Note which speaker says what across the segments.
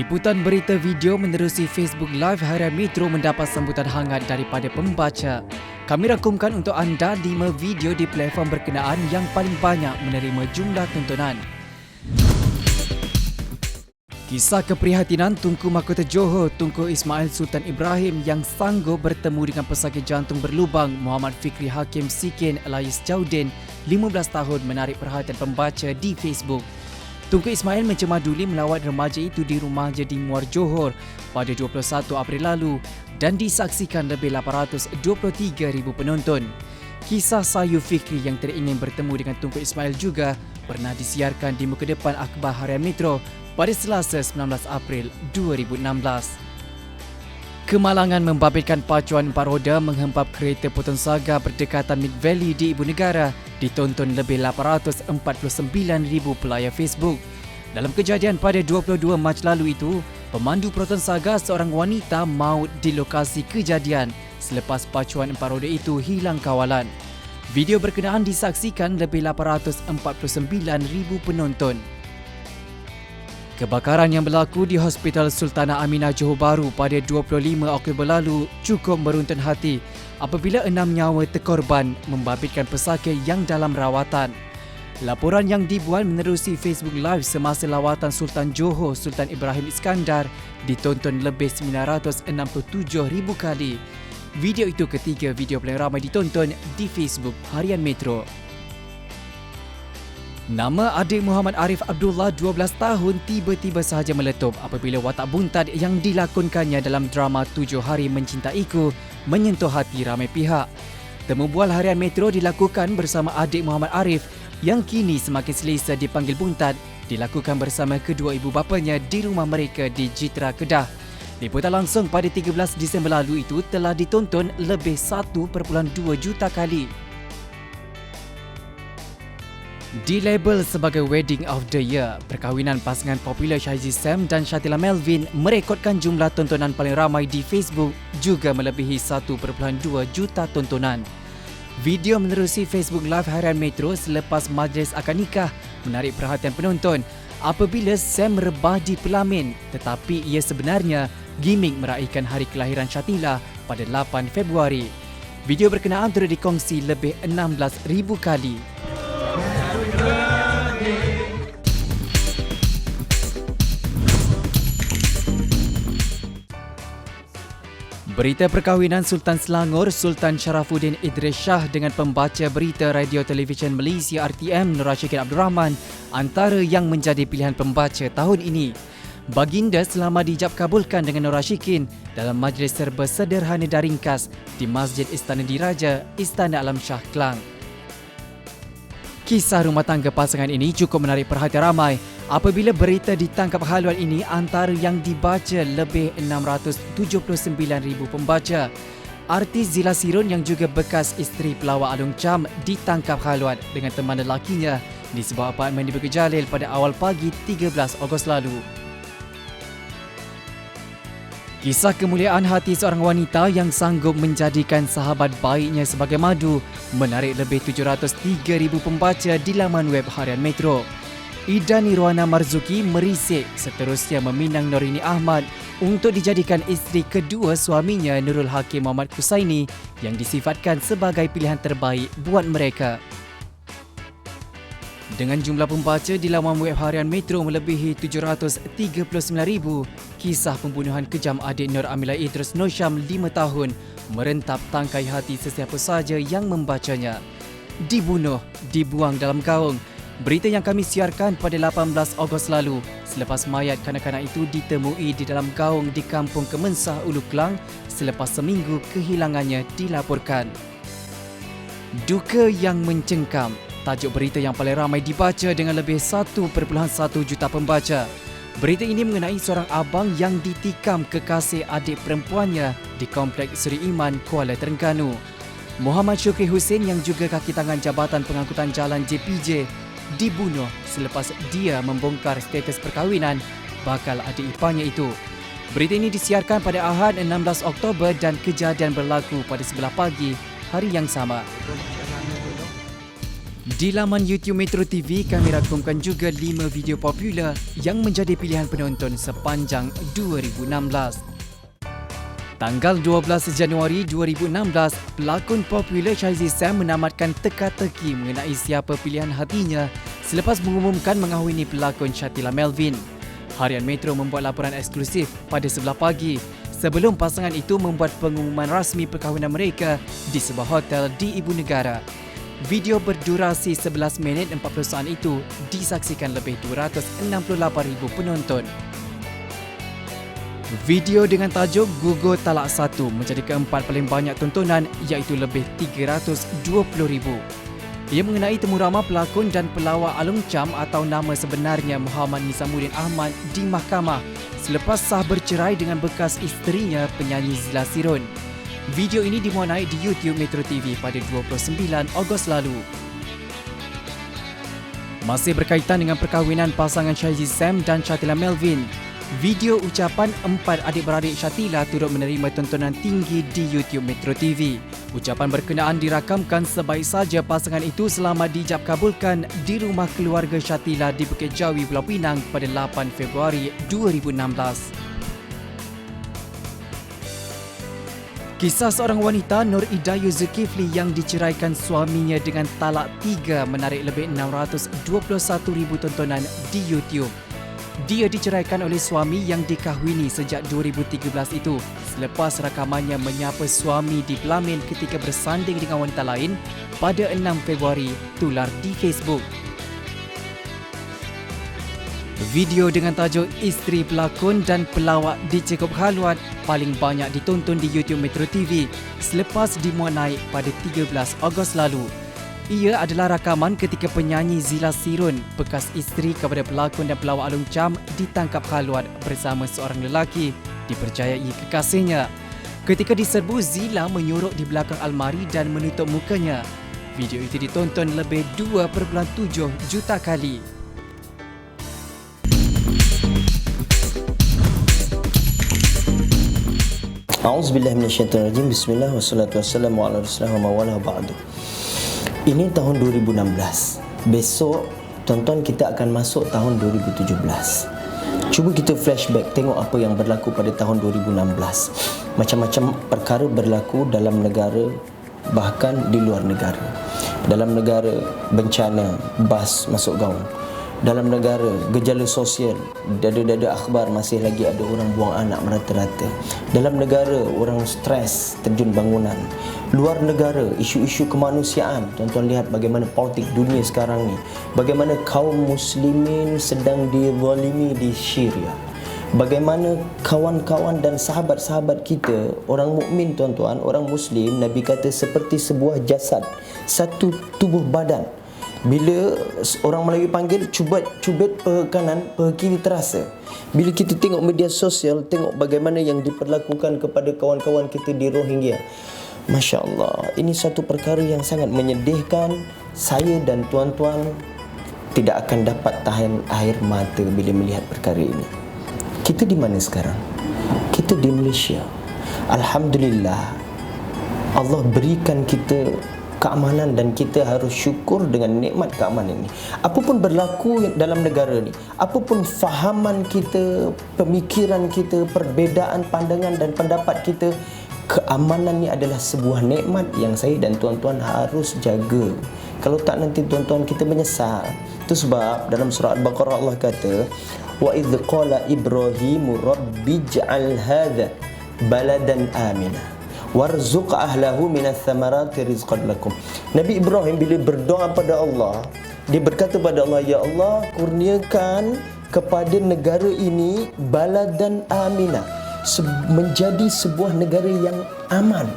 Speaker 1: Liputan berita video menerusi Facebook Live harian Metro mendapat sambutan hangat daripada pembaca. Kami rangkumkan untuk anda 5 video di platform berkenaan yang paling banyak menerima jumlah tontonan. Kisah keprihatinan Tunku Mahkota Johor Tunku Ismail Sultan Ibrahim yang sanggup bertemu dengan pesakit jantung berlubang Muhammad Fikri Hakim Sikin alias Jaudin 15 tahun menarik perhatian pembaca di Facebook. Tunku Ismail mencemaduli melawat remaja itu di rumahnya di Muar Johor pada 21 April lalu dan disaksikan lebih 823,000 penonton. Kisah sayu Fikri yang teringin bertemu dengan Tunku Ismail juga pernah disiarkan di muka depan akhbar harian Metro pada Selasa 19 April 2016. Kemalangan membabitkan pacuan empat roda menghempap kereta potong saga berdekatan Mid Valley di Ibu Negara ditonton lebih 849,000 pelayar Facebook. Dalam kejadian pada 22 Mac lalu itu, pemandu potong saga seorang wanita maut di lokasi kejadian selepas pacuan empat roda itu hilang kawalan. Video berkenaan disaksikan lebih 849,000 penonton. Kebakaran yang berlaku di Hospital Sultanah Aminah Johor Bahru pada 25 Oktober lalu cukup beruntun hati apabila 6 nyawa terkorban membabitkan pesakit yang dalam rawatan. Laporan yang dibuat menerusi Facebook Live semasa lawatan Sultan Johor Sultan Ibrahim Iskandar ditonton lebih 967,000 kali. Video itu ketiga video paling ramai ditonton di Facebook harian Metro. Nama adik Muhammad Arif Abdullah 12 tahun tiba-tiba sahaja meletup apabila watak buntad yang dilakonkannya dalam drama 7 Hari Mencintaiku menyentuh hati ramai pihak. Temu bual harian Metro dilakukan bersama adik Muhammad Arif yang kini semakin selesa dipanggil buntad dilakukan bersama kedua ibu bapanya di rumah mereka di Jitra, Kedah. Liputan langsung pada 13 Disember lalu itu telah ditonton lebih 1.2 juta kali. Dilabel sebagai Wedding of the Year, perkahwinan pasangan popular Shahzi Sam dan Shatila Melvin merekodkan jumlah tontonan paling ramai di Facebook juga melebihi 1.2 juta tontonan. Video menerusi Facebook Live harian Metro selepas majlis akad nikah menarik perhatian penonton apabila Sam rebah di pelamin tetapi ia sebenarnya gimik meraihkan hari kelahiran Shatila pada 8 Februari. Video berkenaan turut dikongsi lebih 16,000 kali. Berita perkahwinan Sultan Selangor Sultan Sharafuddin Idris Shah dengan pembaca berita Radio Televisyen Malaysia RTM Nur Rashikin Abdul Rahman antara yang menjadi pilihan pembaca tahun ini. Baginda selama dijab kabulkan dengan Nur Rashikin dalam majlis serba sederhana dan ringkas di Masjid Istana Diraja, Istana Alam Shah Klang. Kisah rumah tangga pasangan ini cukup menarik perhatian ramai apabila berita ditangkap haluan ini antara yang dibaca lebih 679,000 pembaca. Artis Zila Sirun yang juga bekas isteri pelawak Alung Cham ditangkap haluan dengan teman lelakinya di sebuah apartmen di Bukit Jalil pada awal pagi 13 Ogos lalu. Kisah kemuliaan hati seorang wanita yang sanggup menjadikan sahabat baiknya sebagai madu menarik lebih 703,000 pembaca di laman web harian Metro. Ida Nirwana Marzuki merisik seterusnya meminang Norini Ahmad untuk dijadikan isteri kedua suaminya Nurul Hakim Muhammad Kusaini yang disifatkan sebagai pilihan terbaik buat mereka. Dengan jumlah pembaca di laman web harian Metro melebihi 739,000, kisah pembunuhan kejam adik Nur Amila Idrus Nosham 5 tahun merentap tangkai hati sesiapa saja yang membacanya. Dibunuh, dibuang dalam gaung. Berita yang kami siarkan pada 18 Ogos lalu selepas mayat kanak-kanak itu ditemui di dalam gaung di Kampung Kemensah, Ulu Klang selepas seminggu kehilangannya dilaporkan. Duka yang mencengkam. Tajuk berita yang paling ramai dibaca dengan lebih 1.1 juta pembaca. Berita ini mengenai seorang abang yang ditikam kekasih adik perempuannya di Kompleks Seri Iman, Kuala Terengganu. Muhammad Syukri Hussein yang juga kaki tangan Jabatan Pengangkutan Jalan JPJ dibunuh selepas dia membongkar status perkahwinan bakal adik iparnya itu. Berita ini disiarkan pada Ahad 16 Oktober dan kejadian berlaku pada 11 pagi hari yang sama. Di laman YouTube Metro TV, kami rangkumkan juga 5 video popular yang menjadi pilihan penonton sepanjang 2016. Tanggal 12 Januari 2016, pelakon popular Shahrizi Sam menamatkan teka-teki mengenai siapa pilihan hatinya selepas mengumumkan mengahwini pelakon Shatila Melvin. Harian Metro membuat laporan eksklusif pada 11 pagi sebelum pasangan itu membuat pengumuman rasmi perkahwinan mereka di sebuah hotel di Ibu Negara. Video berdurasi 11 minit 40 saat itu disaksikan lebih 268,000 penonton. Video dengan tajuk Gugur Talak 1 menjadi keempat paling banyak tontonan iaitu lebih 320,000. Ia mengenai temu ramah pelakon dan pelawak Alung Cham atau nama sebenarnya Muhammad Nizamuddin Ahmad di mahkamah selepas sah bercerai dengan bekas isterinya penyanyi Zila Sirun. Video ini dimuat naik di YouTube Metro TV pada 29 Ogos lalu. Masih berkaitan dengan perkahwinan pasangan Shahrizi Sam dan Shatila Melvin, video ucapan 4 adik-beradik Shatila turut menerima tontonan tinggi di YouTube Metro TV. Ucapan berkenaan dirakamkan sebaik saja pasangan itu selamat dijab kabulkan di rumah keluarga Shatila di Bukit Jawi, Pulau Pinang pada 8 Februari 2016. Kisah seorang wanita, Nur Idayu Zulkifli, yang diceraikan suaminya dengan talak 3 menarik lebih 621,000 tontonan di YouTube. Dia diceraikan oleh suami yang dikahwini sejak 2013 itu selepas rakamannya menyapa suami di pelamin ketika bersanding dengan wanita lain pada 6 Februari tular di Facebook. Video dengan tajuk Isteri Pelakon dan Pelawak Dicekup Haluan paling banyak ditonton di YouTube Metro TV selepas dimuat naik pada 13 Ogos lalu. Ia adalah rakaman ketika penyanyi Zila Sirun, bekas isteri kepada pelakon dan pelawak Alung Cham, ditangkap haluan bersama seorang lelaki dipercayai kekasihnya. Ketika diserbu, Zila menyorok di belakang almari dan menutup mukanya. Video itu ditonton lebih 2.7 juta kali.
Speaker 2: A'udzubillahi minasyaitonirrajim. Bismillah wassalatu wassalamu ala rasulillah wa mawala ba'du. Ini tahun 2016. Besok tuan-tuan kita akan masuk tahun 2017. Cuba kita flashback tengok apa yang berlaku pada tahun 2016. Macam-macam perkara berlaku dalam negara bahkan di luar negara. Dalam negara bencana, bas masuk gaung. Dalam negara, gejala sosial, dada-dada akhbar masih lagi ada orang buang anak merata-rata. Dalam negara, orang stres, terjun bangunan. Luar negara, isu-isu kemanusiaan. Tuan-tuan lihat bagaimana politik dunia sekarang ni. Bagaimana kaum muslimin sedang dizalimi di Syria. Bagaimana kawan-kawan dan sahabat-sahabat kita, orang mukmin tuan-tuan, orang muslim, Nabi kata seperti sebuah jasad, satu tubuh badan. Bila orang Melayu panggil cubit pe kanan, pe kiri terasa. Bila kita tengok media sosial, tengok bagaimana yang diperlakukan kepada kawan-kawan kita di Rohingya. Masya Allah, ini satu perkara yang sangat menyedihkan. Saya dan tuan-tuan tidak akan dapat tahan air mata bila melihat perkara ini. Kita di mana sekarang? Kita di Malaysia. Alhamdulillah, Allah berikan kita keamanan dan kita harus syukur dengan nikmat keamanan ini. Apapun berlaku dalam negara ni, apapun fahaman kita, pemikiran kita, perbezaan pandangan dan pendapat kita, keamanan ni adalah sebuah nikmat yang saya dan tuan-tuan harus jaga. Kalau tak nanti tuan-tuan kita menyesal. Itu sebab dalam surah Al-Baqarah Allah kata, wa idz qala Ibrahimu rabbij'al hadza baladan aminah warzuq ahlahu minas thamarati rizqan lakum. Nabi Ibrahim bila berdoa pada Allah, dia berkata pada Allah, ya Allah, kurniakan kepada negara ini baladan aminah, menjadi sebuah negara yang aman.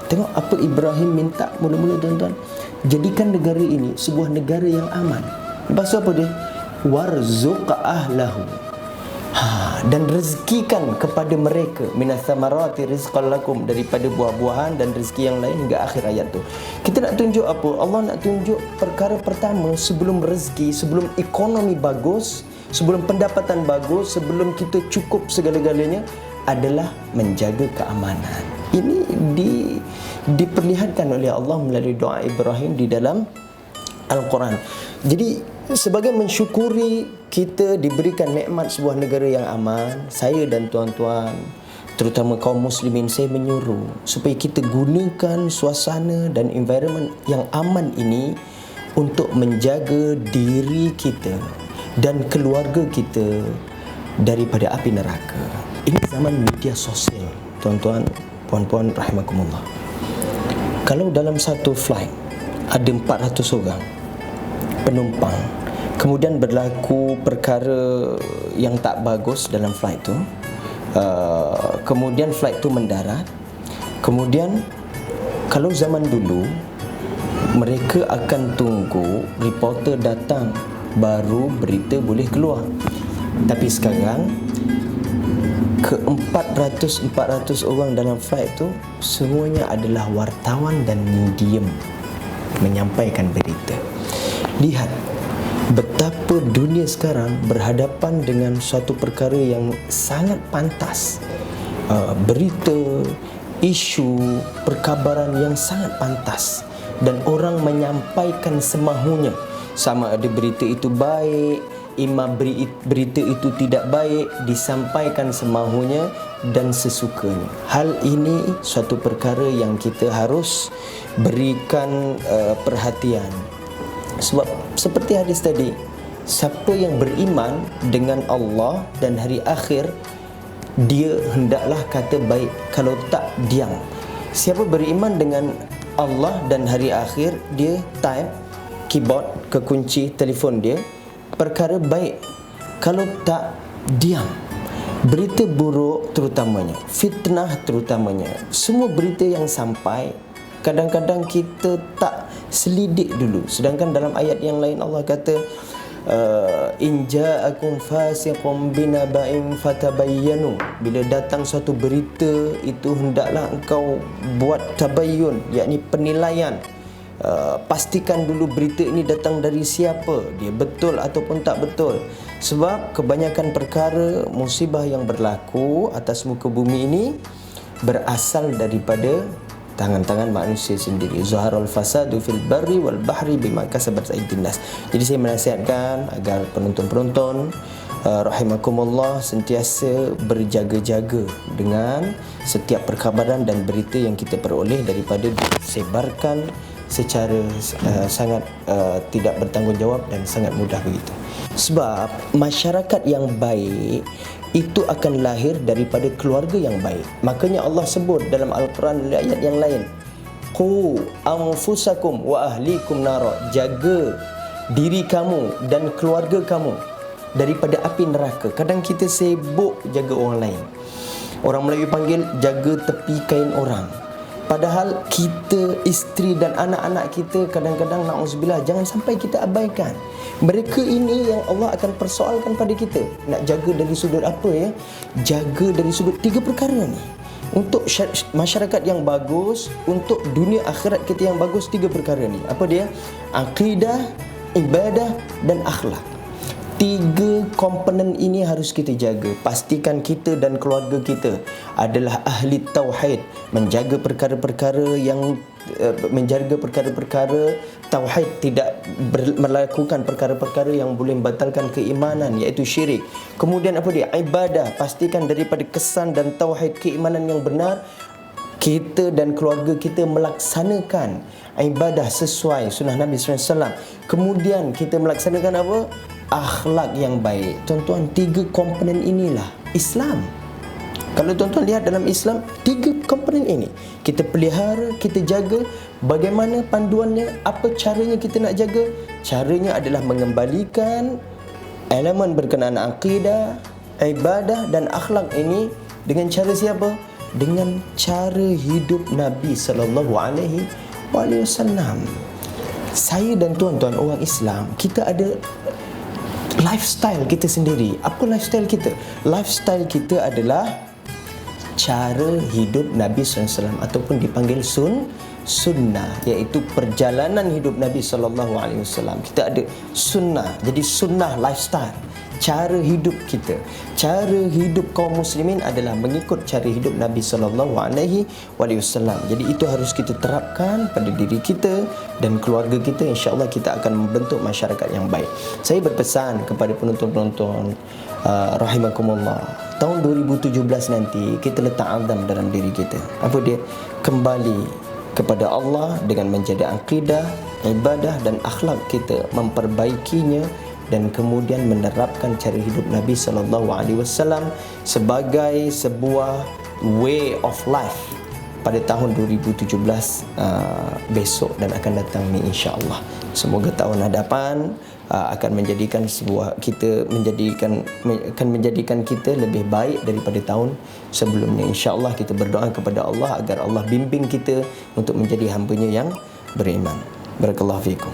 Speaker 2: Tengok apa Ibrahim minta mula-mula tuan-tuan, jadikan negara ini sebuah negara yang aman. Lepas tu apa dia? Warzuq ahlahu, dan rezekikan kepada mereka minas samarati rizqan lakum, daripada buah-buahan dan rezeki yang lain hingga akhir ayat tu. Kita nak tunjuk apa? Allah nak tunjuk perkara pertama sebelum rezeki, sebelum ekonomi bagus, sebelum pendapatan bagus, sebelum kita cukup segala-galanya adalah menjaga keamanan. Ini diperlihatkan oleh Allah melalui doa Ibrahim di dalam Al-Quran. Jadi sebagai mensyukuri kita diberikan nikmat sebuah negara yang aman, saya dan tuan-tuan, terutama kaum muslimin, saya menyuruh supaya kita gunakan suasana dan environment yang aman ini untuk menjaga diri kita dan keluarga kita daripada api neraka. Ini zaman media sosial, tuan-tuan, puan-puan rahimakumullah. Kalau dalam satu flight ada 400 orang penumpang, kemudian berlaku perkara yang tak bagus dalam flight tu, kemudian flight tu mendarat, kemudian kalau zaman dulu mereka akan tunggu reporter datang baru berita boleh keluar. Tapi sekarang ke 400 orang dalam flight tu semuanya adalah wartawan dan medium menyampaikan berita. Lihat betapa dunia sekarang berhadapan dengan suatu perkara yang sangat pantas. Berita, isu, perkabaran yang sangat pantas, dan orang menyampaikan semahunya. Sama ada berita itu baik, imam berita itu tidak baik, disampaikan semahunya dan sesukanya. Hal ini suatu perkara yang kita harus berikan perhatian. Sebab seperti hadis tadi, siapa yang beriman dengan Allah dan hari akhir, dia hendaklah kata baik, kalau tak diam. Siapa beriman dengan Allah dan hari akhir, dia type keyboard ke kunci telefon dia perkara baik, kalau tak diam. Berita buruk terutamanya, fitnah terutamanya, semua berita yang sampai, kadang-kadang kita tak selidik dulu. Sedangkan dalam ayat yang lain Allah kata, in ja'akum fasiqun binaba'in fatabayyanu. Bila datang suatu berita itu, hendaklah engkau buat tabayyun, yakni penilaian. Pastikan dulu berita ini datang dari siapa, dia betul ataupun tak betul. Sebab kebanyakan perkara musibah yang berlaku atas muka bumi ini berasal daripada tangan-tangan manusia sendiri. Zaharul fasadu fil barri wal bahri bima kasabat aydin nas. Jadi saya menasihatkan agar penonton-penonton rahimakumullah sentiasa berjaga-jaga dengan setiap perkabaran dan berita yang kita peroleh daripada disebarkan secara sangat tidak bertanggungjawab dan sangat mudah begitu. Sebab masyarakat yang baik itu akan lahir daripada keluarga yang baik. Makanya Allah sebut dalam Al-Quran ayat yang lain, qu anfusakum wa ahlikum nara. Jaga diri kamu dan keluarga kamu daripada api neraka. Kadang kita sibuk jaga orang lain. Orang Melayu panggil jaga tepi kain orang. Padahal kita, isteri dan anak-anak kita kadang-kadang na'udzubillah, jangan sampai kita abaikan. Mereka ini yang Allah akan persoalkan pada kita. Nak jaga dari sudut apa ya? Jaga dari sudut 3 perkara ni. Untuk masyarakat yang bagus, untuk dunia akhirat kita yang bagus, 3 perkara ni. Apa dia? Akidah, ibadah dan akhlak. 3 komponen ini harus kita jaga. Pastikan kita dan keluarga kita adalah ahli tauhid, menjaga perkara-perkara tauhid, tidak melakukan perkara-perkara yang boleh membatalkan keimanan, iaitu syirik. Kemudian apa dia? Ibadah, pastikan daripada kesan dan tauhid keimanan yang benar, kita dan keluarga kita melaksanakan ibadah sesuai sunnah Nabi SAW. Kemudian kita melaksanakan apa? Akhlak yang baik. Tuan-tuan, 3 komponen inilah Islam. Kalau tuan-tuan lihat dalam Islam, 3 komponen ini kita pelihara, kita jaga. Bagaimana panduannya? Apa caranya kita nak jaga? Caranya adalah mengembalikan elemen berkenaan akidah, ibadah dan akhlak ini dengan cara siapa? Dengan cara hidup Nabi sallallahu alaihi wasallam. Saya dan tuan-tuan orang Islam, kita ada lifestyle kita sendiri. Apa lifestyle kita? Lifestyle kita adalah cara hidup Nabi SAW, ataupun dipanggil sunnah, iaitu perjalanan hidup Nabi SAW. Kita ada sunnah. Jadi sunnah lifestyle, cara hidup kita. Cara hidup kaum muslimin adalah mengikut cara hidup Nabi sallallahu alaihi wasallam. Jadi itu harus kita terapkan pada diri kita dan keluarga kita. Insya-Allah kita akan membentuk masyarakat yang baik. Saya berpesan kepada penonton-penonton rahimakumullah, tahun 2017 nanti kita letak azam dalam diri kita. Apa dia? Kembali kepada Allah dengan menjaga akidah, ibadah dan akhlak kita, memperbaikinya dan kemudian menerapkan cara hidup Nabi sallallahu alaihi wasallam sebagai sebuah way of life pada tahun 2017 besok dan akan datang ni, insya-Allah. Semoga tahun hadapan akan menjadikan kita lebih baik daripada tahun sebelumnya. Insya-Allah kita berdoa kepada Allah agar Allah bimbing kita untuk menjadi hamba-Nya yang beriman. Barakallahu fiikum.